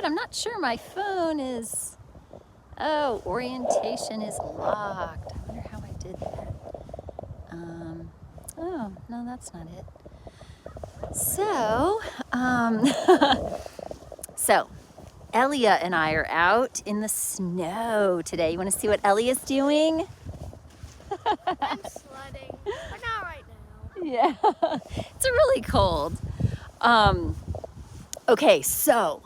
but I'm not sure my phone is, oh, orientation is locked. I wonder how I did that. Oh, no, that's not it. So, so Elia and I are out in the snow today. You want to see what Elia's doing? I'm sledding, but not right now. Yeah, it's really cold. Okay, so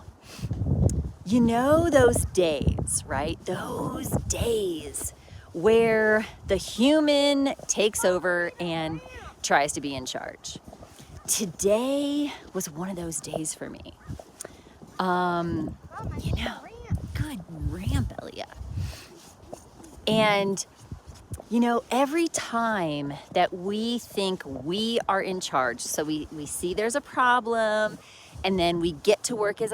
you know those days, right? Those days where the human takes over and tries to be in charge. Today was one of those days for me. You know, good ramp, Elia. And you know, every time that we think we are in charge, so we see there's a problem, and then we get to work as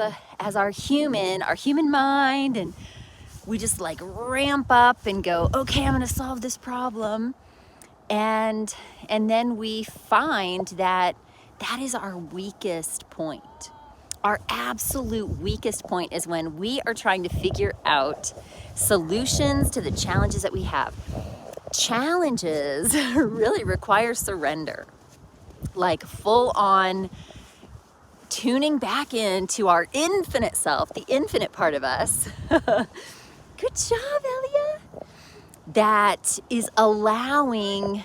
our human mind, and we just like ramp up and go, okay, I'm gonna solve this problem. And then we find that that is our weakest point. Our absolute weakest point is when we are trying to figure out solutions to the challenges that we have. Challenges really require surrender, like full on tuning back into our infinite self, the infinite part of us. Good job, Elia. That is allowing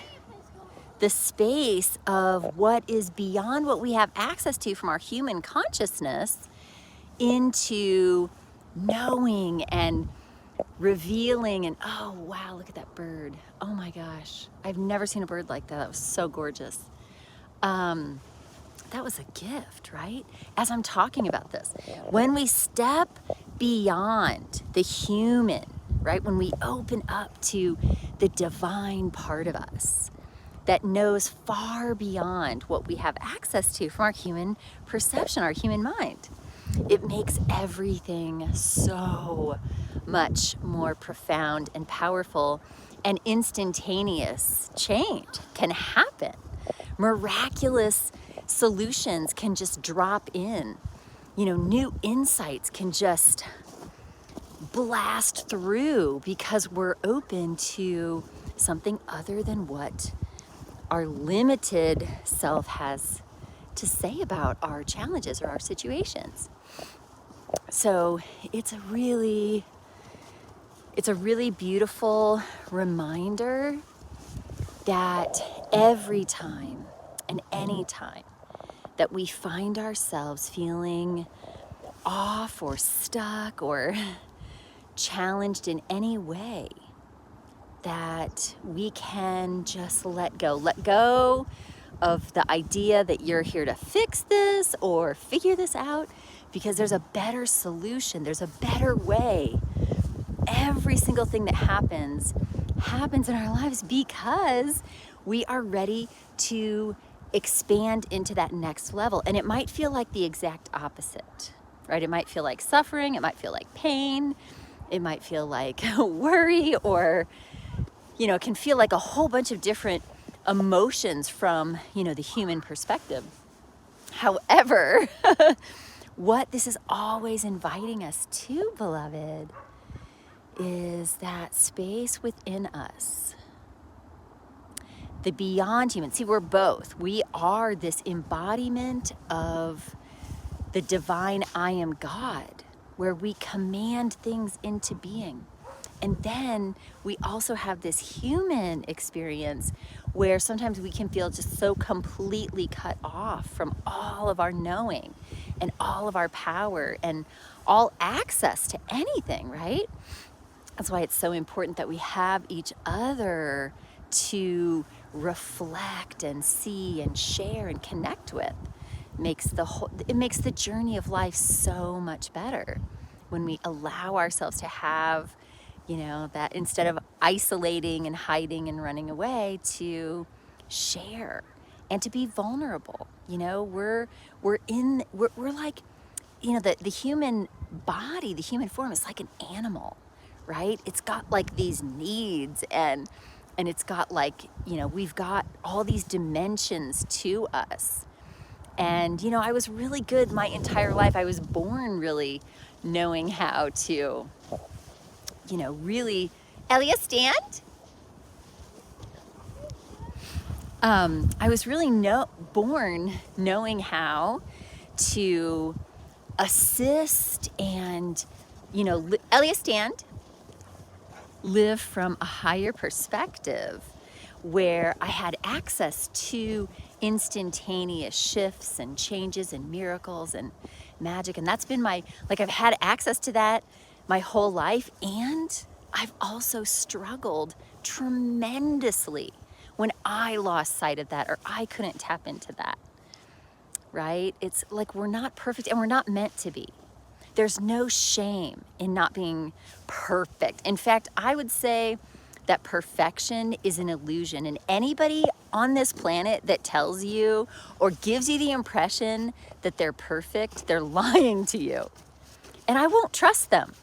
the space of what is beyond what we have access to from our human consciousness into knowing and revealing. And oh wow, look at that bird. Oh my gosh, I've never seen a bird like that. That was so gorgeous. That was a gift, right? As I'm talking about this, when we step beyond the human, right? When we open up to the divine part of us that knows far beyond what we have access to from our human perception, our human mind, it makes everything so much more profound and powerful, and instantaneous change can happen. Miraculous solutions can just drop in. You know, new insights can just blast through because we're open to something other than what our limited self has to say about our challenges or our situations. So it's a really beautiful reminder that every time and any time that we find ourselves feeling off or stuck or challenged in any way, that we can just let go of the idea that you're here to fix this or figure this out, because there's a better solution, there's a better way. Every single thing that happens in our lives because we are ready to expand into that next level. And it might feel like the exact opposite, right? It might feel like suffering, it might feel like pain, it might feel like worry, or, you know, it can feel like a whole bunch of different emotions from, you know, the human perspective. However, what this is always inviting us to, beloved, is that space within us, the beyond human. See, we're both. We are this embodiment of the divine I am God, where we command things into being. And then we also have this human experience where sometimes we can feel just so completely cut off from all of our knowing and all of our power and all access to anything, right? That's why it's so important that we have each other to reflect and see and share and connect with. It makes the journey of life so much better when we allow ourselves to have, you know, that instead of isolating and hiding and running away, to share and to be vulnerable. You know, we're like, you know, the human body, the human form is like an animal, right? It's got like these needs, and it's got like, you know, we've got all these dimensions to us. And, you know, I was really good my entire life. I was born really knowing how to, you know, really, Elia, stand. I was really born knowing how to assist and, you know, Elia, stand. Live from a higher perspective where I had access to instantaneous shifts and changes and miracles and magic. And that's been like I've had access to that my whole life. And I've also struggled tremendously when I lost sight of that or I couldn't tap into that, right? It's like we're not perfect and we're not meant to be. There's no shame in not being perfect. In fact, I would say that perfection is an illusion. And anybody on this planet that tells you or gives you the impression that they're perfect, they're lying to you. And I won't trust them.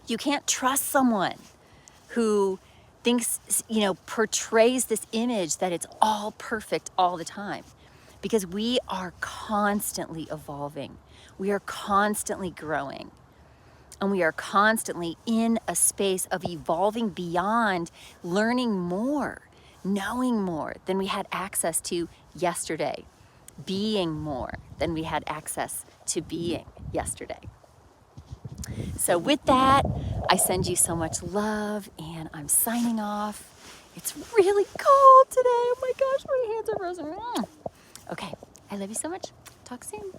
You can't trust someone who thinks, you know, portrays this image that it's all perfect all the time. Because we are constantly evolving. We are constantly growing. And we are constantly in a space of evolving beyond learning more, knowing more than we had access to yesterday, being more than we had access to being yesterday. So with that, I send you so much love and I'm signing off. It's really cold today. Oh my gosh, my hands are frozen. Okay, I love you so much. Talk soon.